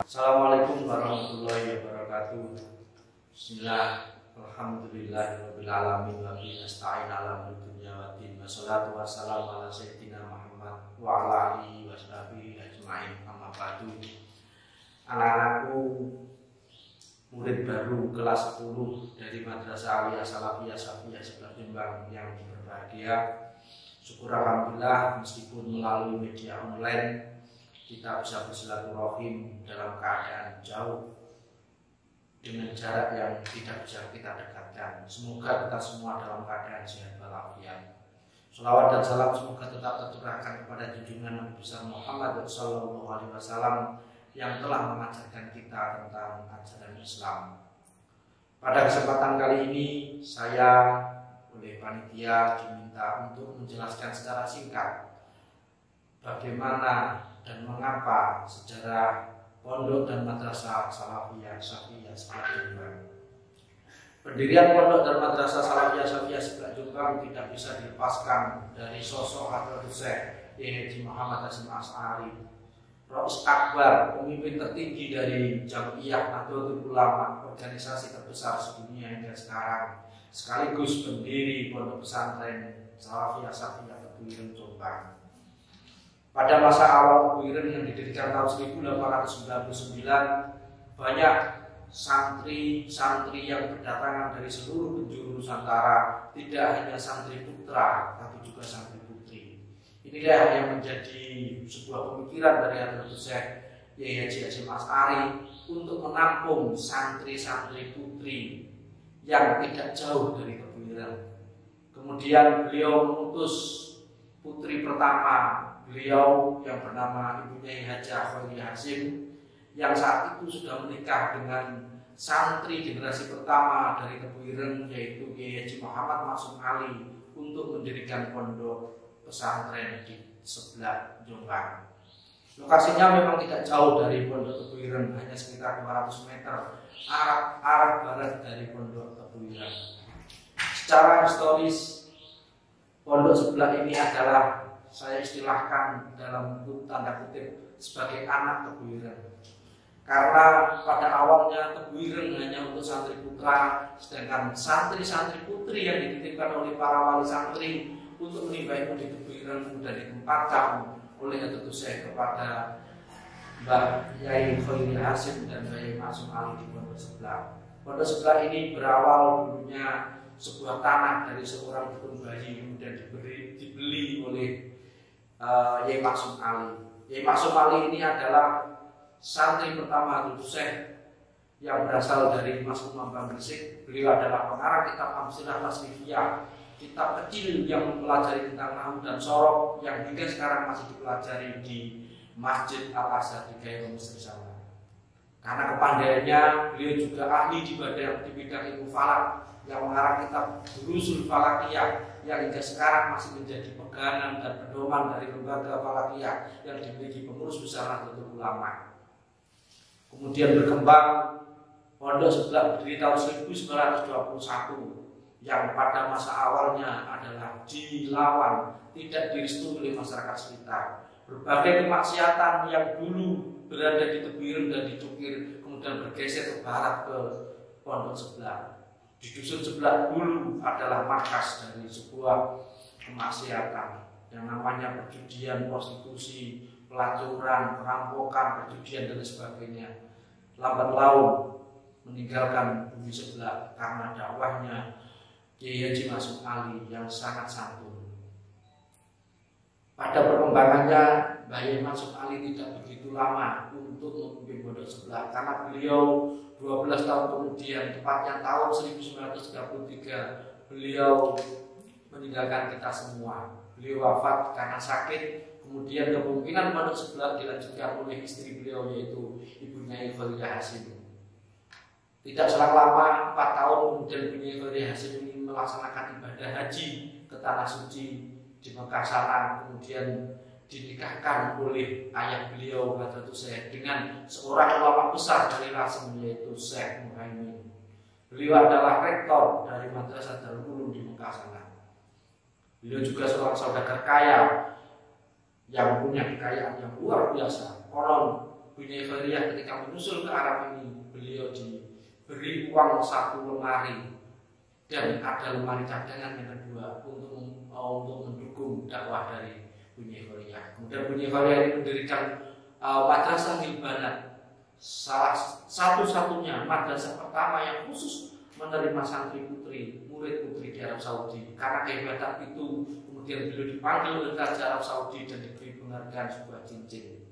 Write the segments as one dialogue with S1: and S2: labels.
S1: Assalamualaikum warahmatullahi wabarakatuh. Bismillah, alhamdulillahirabbil alamin wa bihi nasta'in ala dunya waddin. Wassalatu wassalamu ala sayyidina Muhammad wa ala alihi washabihi ajmain. Amma ba'du. Anak-anakku, murid baru kelas 10 dari Madrasah Aliyah Salafiyah Safiyah sebelah Jombang yang berbahagia. Syukur alhamdulillah meskipun melalui media online kita bisa bersilaturahim dalam keadaan jauh dengan jarak yang tidak bisa kita dekatkan. Semoga kita semua dalam keadaan sehat walafiat. Shalawat dan salam semoga tetap tercurahkan kepada junjungan Nabi besar Muhammad SAW yang telah mengajarkan kita tentang ajaran Islam. Pada kesempatan kali ini saya oleh panitia diminta untuk menjelaskan secara singkat bagaimana dan mengapa sejarah pondok dan madrasah Salafiyah Safiyah sebelah Jombang. Pendirian pondok dan madrasah Salafiyah Safiyah sebelah Jombang tidak bisa dilepaskan dari sosok Hadratus Syekh Haji Muhammad Hasyim Asy'ari, Rais Akbar, pemimpin tertinggi dari Jam'iyah Nahdlatul Ulama, organisasi terbesar sedunia hingga sekarang, sekaligus pendiri pondok pesantren Salafiyah Safiyah Tebuireng Jombang. Pada masa awal Tebuireng yang didirikan tahun 1899, banyak santri-santri yang berdatangan dari seluruh penjuru Nusantara, tidak hanya santri putra, tapi juga santri putri. Inilah yang menjadi sebuah pemikiran dari Hadratus Syekh Haji Hasyim Asy'ari untuk menampung santri-santri putri yang tidak jauh dari Tebuireng. Kemudian beliau mengutus putri pertama beliau yang bernama ibunya Hajah Khairyah Hasyim yang saat itu sudah menikah dengan santri generasi pertama dari Tebuireng, yaitu Haji Muhammad Maksum Ali, untuk mendirikan pondok pesantren di sebelah Jombang. Lokasinya memang tidak jauh dari pondok Tebuireng, hanya sekitar 200 meter arah barat dari pondok Tebuireng. Secara historis, pondok sebelah ini adalah, saya istilahkan dalam tanda kutip, sebagai anak Tebuireng. Karena pada awalnya Tebuireng hanya untuk santri putra, sedangkan santri-santri putri yang dititipkan oleh para wali santri untuk menimba ilmu di Tebuireng sudah ditempatkan oleh Hadratus Syekh kepada Mbah Yai Khairyah Hasyim dan Mbah Yai Maksum Ali di pondok sebelah. Pondok sebelah ini berawal dulunya sebuah tanah dari seorang dukun bayi, kemudian dibeli oleh Yai Maksum Ali. Yai Maksum Ali ini adalah santri pertama Hadratus Syekh yang berasal dari Mas Mambang Gresik. Beliau adalah pengarang kitab Amsilah Tasrifiyah, kitab kecil yang mempelajari tentang nahwu dan sorok yang hingga sekarang masih dipelajari di Masjid Al-Azhar di Kairo, Mesir sana. Karena kepandaiannya, beliau juga ahli di bidang ilmu falak yang mengarang kitab Durusul Falakiyah yang hingga sekarang masih menjadi pegangan dan pedoman dari lembaga falakiyah yang dimiliki pengurus besar Nahdlatul Ulama. Kemudian berkembang, pondok sebelah berdiri tahun 1921 yang pada masa awalnya adalah dilawan, tidak direstui oleh masyarakat sekitar. Berbagai kemaksiatan yang dulu berada di Tebuireng dan di Cukir kemudian bergeser ke barat ke pondok sebelah. Di dusun sebelah dulu adalah markas dari sebuah kemaksiatan yang namanya perjudian, prostitusi, pelacuran, perampokan, perjudian dan sebagainya. Lambat laun meninggalkan bumi sebelah karena dakwahnya Kiai Haji Maksum Ali yang sangat santun. Pada perkembangannya, Mbah Yai Maksum Ali tidak begitu lama untuk memimpin pondok sebelah karena beliau 12 tahun kemudian, tepatnya tahun 1933, beliau meninggalkan kita semua. Beliau wafat karena sakit. Kemudian kemungkinan pondok sebelah dilanjutkan oleh istri beliau, yaitu ibunya Khairyah Hasyim. Tidak selang lama, 4 tahun kemudian ibunya Khairyah Hasyim ini melaksanakan ibadah haji ke tanah suci di Mekah sana, kemudian dinikahkan oleh ayah beliau Hadratus Syekh dengan seorang ulama besar dari Lasem, yaitu Syekh Muhaimin. Beliau adalah rektor dari Madrasah Darul Ulum di Mekah sana. Beliau juga seorang saudagar kaya yang punya kekayaan yang luar biasa. Konon Bunyai Khairiyah ketika menyusul ke Arab ini, beliau diberi uang 1 lemari dan ada lemari cadangan yang kedua untuk mendukung dakwah dari Bunyai Khairiyah. Kemudian Bunyai Khairiyah ini mendirikan madrasah Hilbanat, salah satu-satunya madrasah pertama yang khusus menerima santri putri, murid putri di Arab Saudi. Karena kehebatan itu, kemudian beliau dipanggil oleh Raja Arab Saudi dan diberi penghargaan sebuah cincin.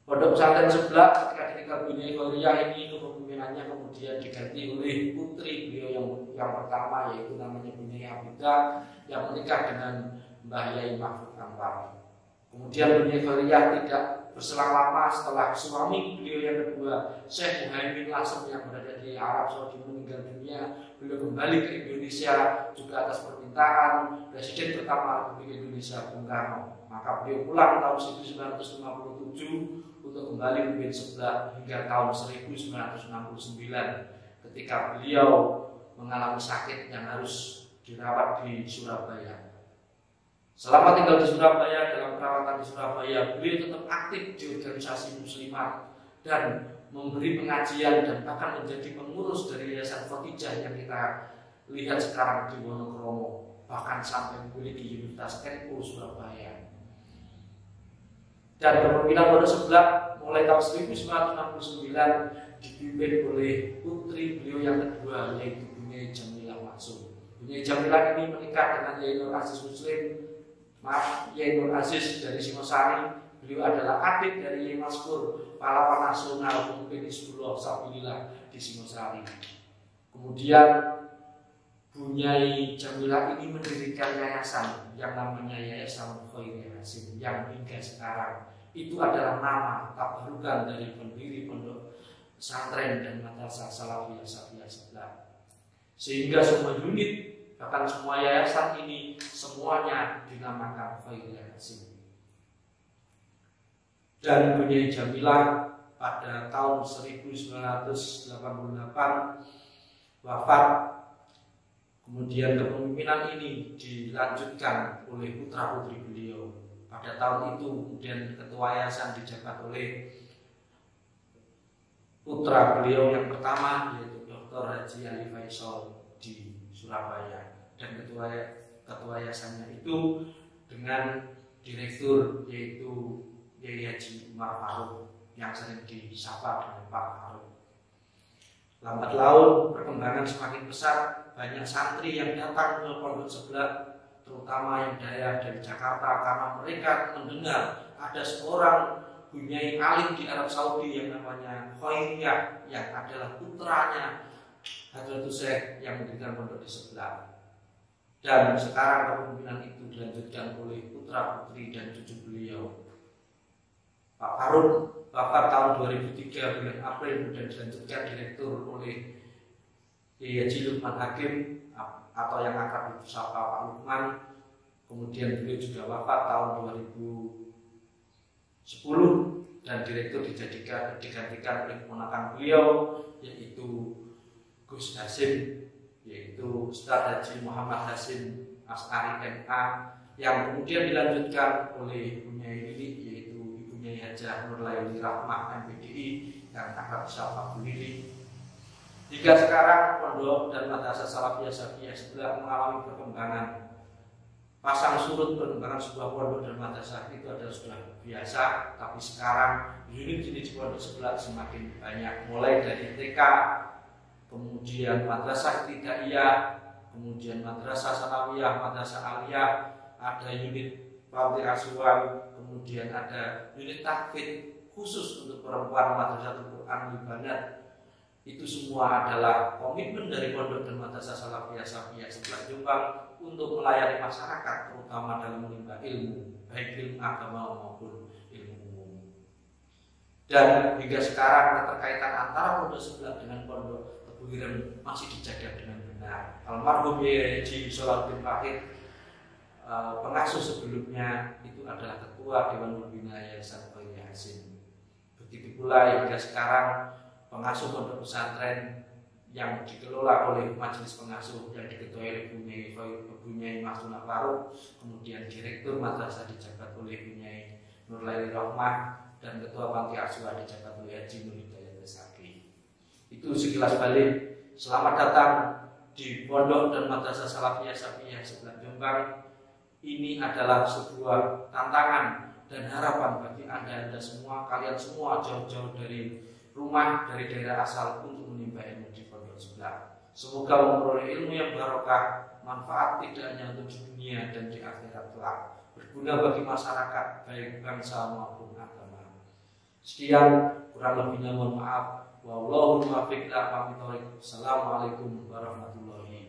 S1: Pondok pesantren sebelah ketika Bunyai Khairiyah ini kepemimpinannya kemudian diganti oleh putri beliau yang pertama, yaitu namanya Bunyai Abidah, yang menikah dengan Mbah Yai Mahfud Anwar. Kemudian Bunyai Khairiyah tidak berselang lama setelah suami beliau yang kedua, Syekh Muhaimin Lasem, yang berada di Arab Saudi, meninggal dunia. Beliau kembali ke Indonesia juga atas permintaan Presiden pertama Republik Indonesia, Bung Karno. Maka beliau pulang tahun 1957 untuk kembali memimpin sebelah hingga tahun 1969 ketika beliau mengalami sakit yang harus dirawat di Surabaya. Selama tinggal di Surabaya, dalam perawatan di Surabaya, beliau tetap aktif di organisasi muslimat dan memberi pengajian dan bahkan menjadi pengurus dari Yayasan Khadijah yang kita lihat sekarang di Wonokromo, bahkan sampai memiliki Universitas NU Surabaya. Dan kepemimpinan pondok sebelah mulai tahun 1969 dipimpin oleh putri beliau yang kedua, yaitu Bunyai Jamilah Maksum. Bunyai Jamilah ini menikah dengan Yai Nur Aziz Yai Nur Aziz dari Singosari. Beliau adalah adik dari Yai Maskur, pahlawan nasional pemimpin Hizbullah Sabilillah di Singosari. Kemudian Bunyai Jamilah ini mendirikan yayasan yang namanya Yayasan Khairiyah Hasim, yang hingga sekarang itu adalah nama tabarukan dari pendiri pondok pesantren dan madrasah Salafiyah Safiyah sebelah. Sehingga semua unit, bahkan semua yayasan ini semuanya dinamakan Khairiyah Hasim. Dan Bunyai Jamilah pada tahun 1988 wafat. Kemudian kepemimpinan ini dilanjutkan oleh putra-putri beliau. Pada tahun itu kemudian ketua yayasan dijabat oleh putra beliau yang pertama, yaitu Dr. Haji Ali Faisal di Surabaya. Dan ketua yayasannya itu dengan direktur, yaitu Yai Haji Umar Faruk, yang sering disapa dengan Pak Faruk. Lambat laun perkembangan semakin besar, banyak santri yang datang ke pondok sebelah, terutama yang dari Jakarta, karena mereka mendengar ada seorang Bunyai alim di Arab Saudi yang namanya Khairiyah, yang adalah putranya Hadratus Syekh yang mendirikan pondok di sebelah. Dan sekarang kepemimpinan itu dilanjutkan oleh putra-putri dan cucu beliau. Pak Faruk wafat tahun 2003 bulan April dan dilanjutkan direktur oleh Yai Haji Lukman Hakim atau yang akrab disapa Pak Lukman. Kemudian beliau juga wafat tahun 2010 dan direktur digantikan oleh keponakan beliau, yaitu Gus Hasim, yaitu Ustaz Haji Muhammad Hasim As'ari MA, yang kemudian dilanjutkan oleh Bunyai Lili, yaitu Ibunya Hajah Nurlaili Rahmah MPDI yang akrab disapa Bu Lili. Hingga sekarang pondok dan madrasah Salafiyah Safiyah setelah mengalami perkembangan. Pasang surut perkembangan sebuah pondok dan madrasah itu adalah sudah biasa, tapi sekarang unit-unit pondok sebelah semakin banyak, mulai dari TK, kemudian madrasah ibtidaiyah, kemudian madrasah sanawiyah, madrasah aliyah, ada unit panti asuhan, kemudian ada unit tahfidz khusus untuk perempuan, madrasah Quran Libanat. Itu semua adalah komitmen dari pondok dan madrasah Salafiyah Safiyah sebelah Jombang untuk melayani masyarakat, terutama dalam menimba ilmu, baik ilmu agama maupun ilmu umum. Dan hingga sekarang keterkaitan antara pondok sebelah dengan pondok Tebuireng masih dijaga dengan benar. Almarhum Yai Haji Salahuddin Wahid, pengasuh sebelumnya, itu adalah ketua Dewan Pembina Yayasan Khairiyah Hasim. Begitu pula hingga sekarang pengasuh pondok pesantren yang dikelola oleh majelis pengasuh yang diketuai oleh Bunyai Masuna Faruk, kemudian direktur madrasah dijabat oleh Bunyai Nurlaili Rahmah dan Ketua Panti Asuhan Jakatul Haji Nur Hidayat Sakti. Itu sekilas balik. Selamat datang di Pondok dan Madrasah Salafiyah Syafiyah sebelah Jombang. Ini adalah sebuah tantangan dan harapan bagi Anda semua, kalian semua jauh-jauh dari rumah, dari daerah asal untuk menimba ilmu di pondok sebelah. Semoga memperoleh ilmu yang barokah, manfaat tidak hanya untuk di dunia dan di akhirat kelak, berguna bagi masyarakat baik bangsa maupun agama. Sekian, kurang lebihnya mohon maaf. Wallahu muwaffiq ila aqwamit thoriq. Assalamualaikum warahmatullahi